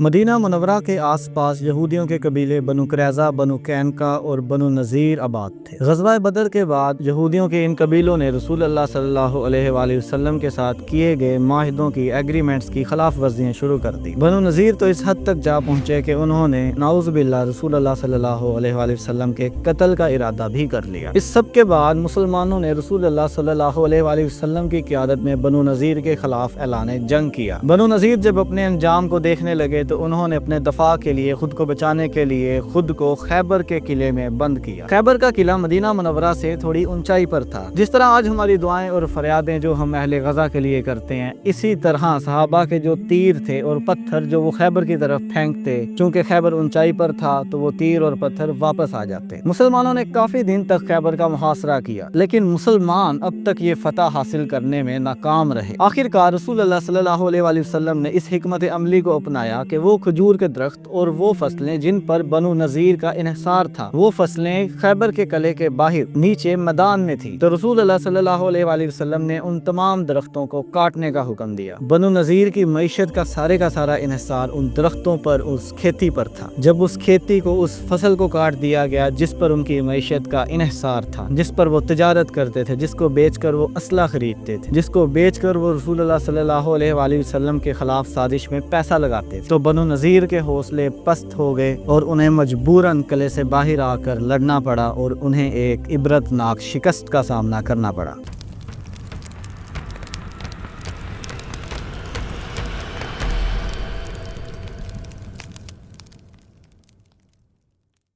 مدینہ منورہ کے آس پاس یہودیوں کے قبیلے بنو قریظہ، بنو قینقاع اور بنو نذیر آباد تھے۔ غزوہ بدر کے بعد یہودیوں کے ان قبیلوں نے رسول اللہ صلی اللہ علیہ وآلہ وسلم کے ساتھ کیے گئے معاہدوں کی ایگریمنٹس کی خلاف ورزیاں شروع کر دی۔ بنو نذیر تو اس حد تک جا پہنچے کہ انہوں نے نعوذ باللہ رسول اللہ صلی اللہ علیہ وآلہ وسلم کے قتل کا ارادہ بھی کر لیا۔ اس سب کے بعد مسلمانوں نے رسول اللہ صلی اللہ علیہ وآلہ وسلم کی قیادت میں بنو نذیر کے خلاف اعلان جنگ کیا۔ بنو نذیر جب اپنے انجام کو دیکھنے لگے تو انہوں نے اپنے دفاع کے لیے، خود کو بچانے کے لیے خود کو خیبر کے قلعے میں بند کیا۔ خیبر کا قلعہ مدینہ منورہ سے تھوڑی اونچائی پر تھا۔ جس طرح آج ہماری دعائیں اور فریادیں جو ہم اہل غزہ کے لیے کرتے ہیں، اسی طرح صحابہ کے جو تیر تھے اور پتھر جو وہ خیبر کی طرف پھینکتے، چونکہ خیبر اونچائی پر تھا تو وہ تیر اور پتھر واپس آ جاتے۔ مسلمانوں نے کافی دن تک خیبر کا محاصرہ کیا، لیکن مسلمان اب تک یہ فتح حاصل کرنے میں ناکام رہے۔ آخرکار رسول اللہ صلی اللہ علیہ وآلہ وسلم نے اس حکمت عملی کو اپنایا کہ وہ کھجور کے درخت اور وہ فصلیں جن پر بنو نذیر کا انحصار تھا، وہ فصلیں خیبر کے قلعے کے باہر نیچے میدان میں تھی، تو رسول اللہ صلی اللہ علیہ وآلہ وسلم نے ان تمام درختوں کو کاٹنے کا حکم دیا۔ بنو نذیر کی معیشت کا سارا انحصار ان درختوں پر، اس کھیتی پر تھا۔ جب اس کھیتی کو، اس فصل کو کاٹ دیا گیا جس پر ان کی معیشت کا انحصار تھا، جس پر وہ تجارت کرتے تھے، جس کو بیچ کر وہ اسلحہ خریدتے تھے، جس کو بیچ کر وہ رسول اللہ صلی اللہ علیہ وآلہ وسلم کے خلاف سازش میں پیسہ لگاتے تھے، تو بنو نذیر کے حوصلے پست ہو گئے اور انہیں مجبوراً قلعے سے باہر آ کر لڑنا پڑا اور انہیں ایک عبرتناک شکست کا سامنا کرنا پڑا۔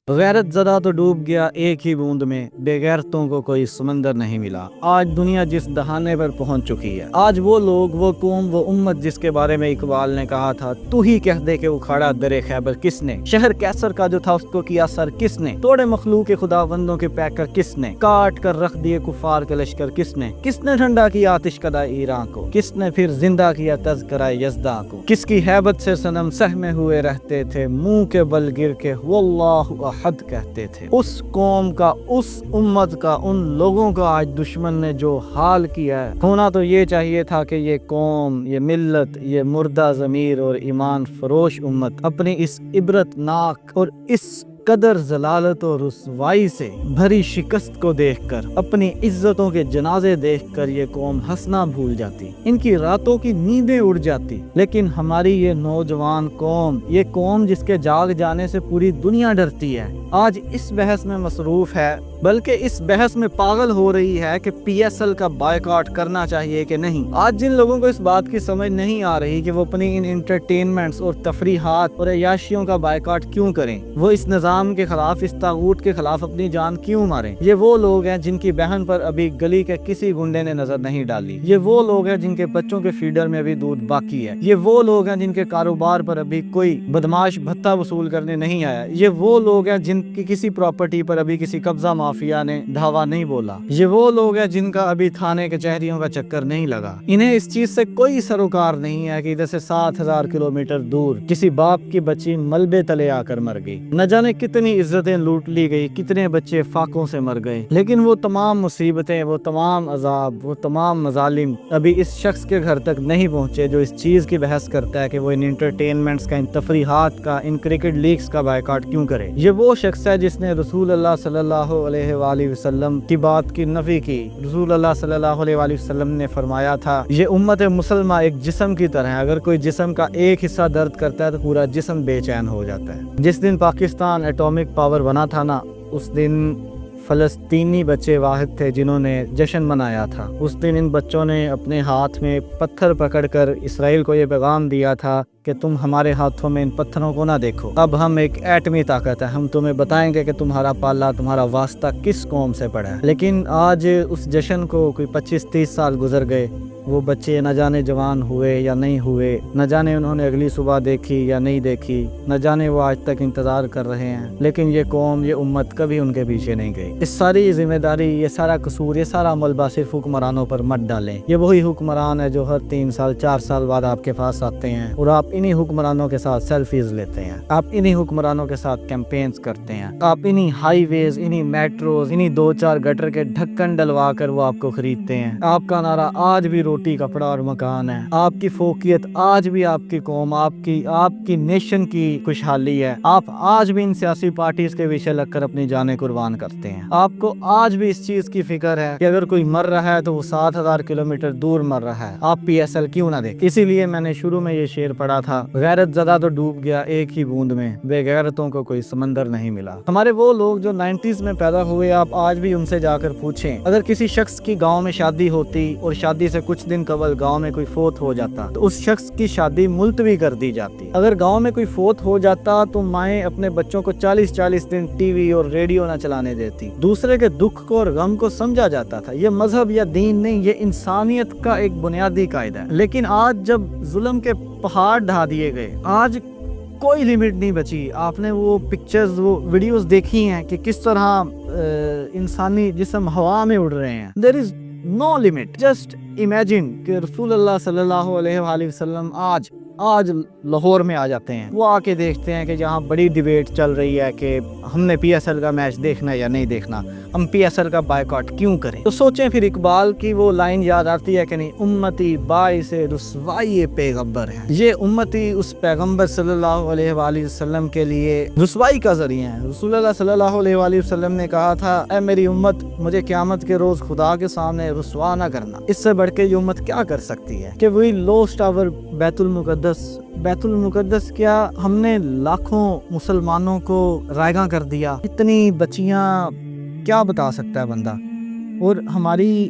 غیرت زدہ تو ڈوب گیا ایک ہی بوند میں، بے غیرتوں کو کوئی سمندر نہیں ملا۔ آج دنیا جس دہانے پر پہنچ چکی ہے، آج وہ لوگ، وہ قوم، وہ امت جس کے بارے میں اقبال نے کہا تھا، تو ہی کہہ دے کہ اکھاڑا درے خیبر کس نے، شہر کیسر کا جو تھا اس کو کیا سر کس نے، توڑے مخلوق خداوندوں کے پیکر کس نے، کاٹ کر رکھ دیے کفار کے لشکر کس نے ٹھنڈا کیا آتش کدہ ایران کو، کس نے پھر زندہ کیا تذکرہ یزداں کو، کس کی ہیبت سے صنم سہمے ہوئے رہتے تھے، منہ کے بل گر کے واللہ احد کہتے تھے۔ اس قوم کا، اس امت کا، ان لوگوں کا آج دشمن نے جو حال کیا ہے، ہونا تو یہ چاہیے تھا کہ یہ قوم، یہ ملت، یہ مردہ ضمیر اور ایمان فروش امت اپنی اس عبرتناک اور اس قدر ضلالت و رسوائی سے بھری شکست کو دیکھ کر، اپنی عزتوں کے جنازے دیکھ کر یہ قوم ہنسنا بھول جاتی، ان کی راتوں کی نیندیں اڑ جاتی۔ لیکن ہماری یہ نوجوان قوم، یہ قوم جس کے جاگ جانے سے پوری دنیا ڈرتی ہے، آج اس بحث میں مصروف ہے، بلکہ اس بحث میں پاگل ہو رہی ہے کہ پی ایس ایل کا بائیکاٹ کرنا چاہیے کہ نہیں۔ آج جن لوگوں کو اس بات کی سمجھ نہیں آ رہی کہ وہ اپنی ان انٹرٹینمنٹس اور تفریحات اور عیاشیوں کا بائیکاٹ کیوں کریں، وہ اس نظام کے خلاف، اس طاغوت کے خلاف اپنی جان کیوں ماریں، یہ وہ لوگ ہیں جن کی بہن پر ابھی گلی کے کسی گنڈے نے نظر نہیں ڈالی، یہ وہ لوگ ہیں جن کے بچوں کے فیڈر میں ابھی دودھ باقی ہے، یہ وہ لوگ ہیں جن کے کاروبار پر ابھی کوئی بدماش بھتہ وصول کرنے نہیں آیا، یہ وہ لوگ ہیں جن کی کسی پراپرٹی پر ابھی کسی قبضہ مافیا نے دھاوا نہیں بولا، یہ وہ لوگ ہیں جن کا ابھی تھانے کچہریوں کا چکر نہیں لگا۔ انہیں اس چیز سے کوئی سروکار نہیں ہے کہ ادھر سے 7,000 کلومیٹر دور کسی باپ کی بچی ملبے تلے آ کر مر گئی، نہ جانے کتنی عزتیں لوٹ لی گئی، کتنے بچے فاقوں سے مر گئے، لیکن وہ تمام مصیبتیں، وہ تمام عذاب، وہ تمام مظالم ابھی اس شخص کے گھر تک نہیں پہنچے جو اس چیز کی بحث کرتا ہے کہ وہ ان انٹرٹینمنٹس کا، ان تفریحات کا، ان کرکٹ لیگز کا بائیکاٹ کیوں کرے۔ یہ وہ شخص ہے جس نے رسول اللہ صلی اللہ علیہ وآلہ وسلم کی بات کی نفی کی۔ رسول اللہ صلی اللہ علیہ وآلہ وسلم نے فرمایا تھا، یہ امت مسلمہ ایک جسم کی طرح ہے، اگر کوئی جسم کا ایک حصہ درد کرتا ہے تو پورا جسم بے چین ہو جاتا ہے۔ جس دن پاکستان ایٹامک پاور بنا تھا نا، اس دن فلسطینی بچے واحد تھے جنہوں نے جشن منایا تھا۔ اس دن ان بچوں نے اپنے ہاتھ میں پتھر پکڑ کر اسرائیل کو یہ پیغام دیا تھا کہ تم ہمارے ہاتھوں میں ان پتھروں کو نہ دیکھو، اب ہم ایک ایٹمی طاقت ہے، ہم تمہیں بتائیں گے کہ تمہارا پالا، تمہارا واسطہ کس قوم سے پڑا ہے۔ لیکن آج اس جشن کو کوئی 25-30 سال گزر گئے، وہ بچے نہ جانے جوان ہوئے یا نہیں ہوئے، نہ جانے انہوں نے اگلی صبح دیکھی یا نہیں دیکھی، نہ جانے وہ آج تک انتظار کر رہے ہیں، لیکن یہ قوم، یہ امت کبھی ان کے پیچھے نہیں گئی۔ اس ساری ذمہ داری، یہ سارا قصور، یہ سارا ملبہ صرف حکمرانوں پر مت ڈالیں۔ یہ وہی حکمران ہے جو ہر 3 سال 4 سال بعد آپ کے پاس آتے ہیں اور آپ انہی حکمرانوں کے ساتھ سیلفیز لیتے ہیں، آپ انہی حکمرانوں کے ساتھ کیمپینز کرتے ہیں، آپ انہی ہائی ویز، انہی میٹروز، انہی 2-4 گٹر کے ڈھکن ڈلوا کر وہ آپ کو خریدتے ہیں۔ آپ کا نعرہ آج بھی روٹی کپڑا اور مکان ہے، آپ کی فوقیت آج بھی آپ کی قوم، آپ کی نیشن کی خوشحالی ہے۔ آپ آج بھی ان سیاسی پارٹیز کے پیچھے لگ کر اپنی جانیں قربان کرتے ہیں۔ آپ کو آج بھی اس چیز کی فکر ہے کہ اگر کوئی مر رہا ہے تو وہ 7,000 کلومیٹر دور مر رہا ہے، آپ پی ایس ایل کیوں نہ دیکھیں؟ اسی لیے میں نے شروع میں یہ شعر پڑھا تھا، غیرت زدہ تو ڈوب گیا ایک ہی بوند میں، بے غیرتوں کو کوئی سمندر نہیں ملا۔ ہمارے وہ لوگ جو 90s میں پیدا ہوئے، آپ آج بھی ان سے جا کر پوچھیں، اگر کسی شخص کی گاؤں میں شادی ہوتی اور شادی سے کچھ دن قبل گاؤں میں کوئی فوت ہو جاتا تو اس شخص کی شادی ملتوی کر دی جاتی۔ اگر گاؤں میں کوئی فوت ہو جاتا تو مائیں اپنے بچوں کو 40 دن ٹی وی اور ریڈیو نہ چلانے دیتی۔ دوسرے کے دکھ کو اور غم کو سمجھا جاتا تھا۔ یہ مذہب یا دین نہیں، یہ انسانیت کا ایک بنیادی قاعدہ ہے۔ لیکن آج جب ظلم کے پہاڑ ڈھا دیے گئے، آج کوئی لیمٹ نہیں بچی۔ آپ نے وہ پکچرز، وہ ویڈیوز دیکھی ہیں کہ کس طرح انسانی جسم ہوا میں اڑ رہے ہیں۔ There is no limit. Just imagine کہ رسول اللہ صلی اللہ علیہ وآلہ وسلم آج لاہور میں آ جاتے ہیں، وہ آ کے دیکھتے ہیں کہ جہاں بڑی ڈیبیٹ چل رہی ہے کہ ہم نے پی ایس ایل کا میچ دیکھنا ہے یا نہیں دیکھنا، ہم پی ایس ایل کا بائیکاٹ کیوں کریں؟ تو سوچیں پھر اقبال کی وہ لائن یاد آتی ہے کہ نہیں، امتی باعث رسوائی پیغمبر ہے۔ یہ امتی اس پیغمبر صلی اللہ علیہ وآلہ وسلم کے لیے رسوائی کا ذریعہ ہے۔ رسول اللہ صلی اللہ علیہ وآلہ وسلم نے کہا تھا، اے میری امت، مجھے قیامت کے روز خدا کے سامنے رسوا نہ کرنا۔ اس سے بڑھ کے یہ امت کیا کر سکتی ہے کہ وہی لوسٹ آور بیت المقدس کیا ہم نے لاکھوں مسلمانوں کو رائیگاں کر دیا؟ اتنی بچیاں، کیا بتا سکتا ہے بندہ؟ اور ہماری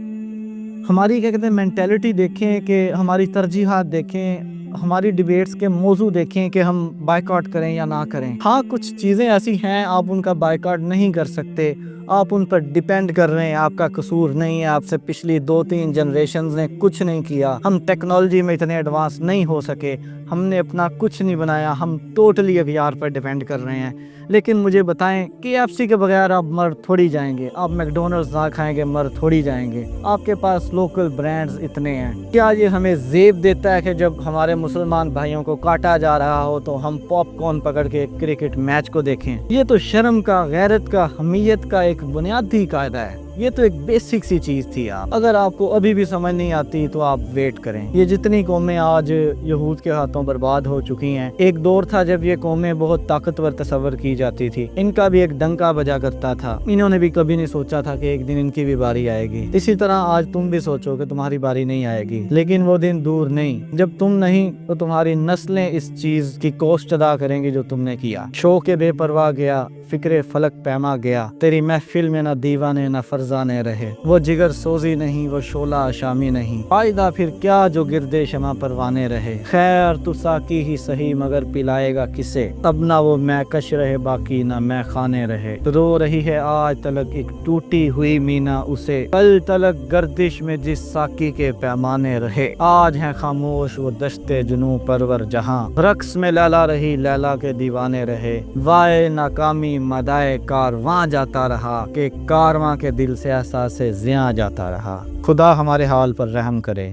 کیا کہتے ہیں مینٹیلٹی دیکھیں، کہ ہماری ترجیحات دیکھیں، ہماری ڈیبیٹس کے موضوع دیکھیں کہ ہم بائیکاٹ کریں یا نہ کریں۔ ہاں، کچھ چیزیں ایسی ہیں آپ ان کا بائیکاٹ نہیں کر سکتے، آپ ان پر ڈیپینڈ کر رہے ہیں، آپ کا قصور نہیں ہے، آپ سے پچھلی 2-3 جنریشنز نے کچھ نہیں کیا، ہم ٹیکنالوجی میں اتنے ایڈوانس نہیں ہو سکے، ہم نے اپنا کچھ نہیں بنایا، ہم ٹوٹلی اغیار پر ڈیپینڈ کر رہے ہیں۔ لیکن مجھے بتائیں، KFC کے بغیر آپ مر تھوڑی جائیں گے، آپ میکڈونلڈز نہ کھائیں گے مر تھوڑی جائیں گے، آپ کے پاس لوکل برانڈز اتنے ہیں۔ کیا یہ ہمیں زیب دیتا ہے کہ جب ہمارے مسلمان بھائیوں کو کاٹا جا رہا ہو تو ہم پاپ کارن پکڑ کے کرکٹ میچ کو دیکھیں؟ یہ تو شرم کا، غیرت کا، حمیت کا ایک بنیادی قاعدہ ہے۔ یہ تو ایک بیسک سی چیز تھی۔ اگر آپ کو ابھی بھی سمجھ نہیں آتی تو آپ ویٹ کریں۔ یہ جتنی قومیں آج یہود کے ہاتھوں برباد ہو چکی ہیں، ایک دور تھا جب یہ قومیں بہت طاقتور تصور کی جاتی تھی، ان کا بھی ایک ڈنکا بجا کرتا تھا، انہوں نے بھی کبھی نہیں سوچا تھا کہ ایک دن ان کی بھی باری آئے گی۔ اسی طرح آج تم بھی سوچو کہ تمہاری باری نہیں آئے گی، لیکن وہ دن دور نہیں جب تم نہیں تو تمہاری نسلیں اس چیز کی کوسٹ ادا کریں گی جو تم نے کیا۔ شوق بے پرواہ گیا، فکر فلک پیما گیا، تیری محفل میں نہ دیوانے نہ فرزانے رہے، وہ جگر سوزی نہیں، وہ شعلہ شامی نہیں، فائدہ پھر کیا جو گردے شمع پروانے رہے، خیر تو ساقی ہی سہی مگر پلائے گا کسے، اب نہ وہ میں کش رہے باقی نہ میں خانے رہے، رو رہی ہے آج تلک ایک ٹوٹی ہوئی مینا اسے، کل تلک گردش میں جس ساقی کے پیمانے رہے، آج ہے خاموش وہ دشت جنوں پرور جہاں، رقص میں لیلا رہی لیلا کے دیوانے رہے، وائے ناکامی مدائے کارواں جاتا رہا، کہ کارواں کے دل سے احساس زیاں جاتا رہا۔ خدا ہمارے حال پر رحم کرے۔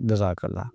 جزاک اللہ۔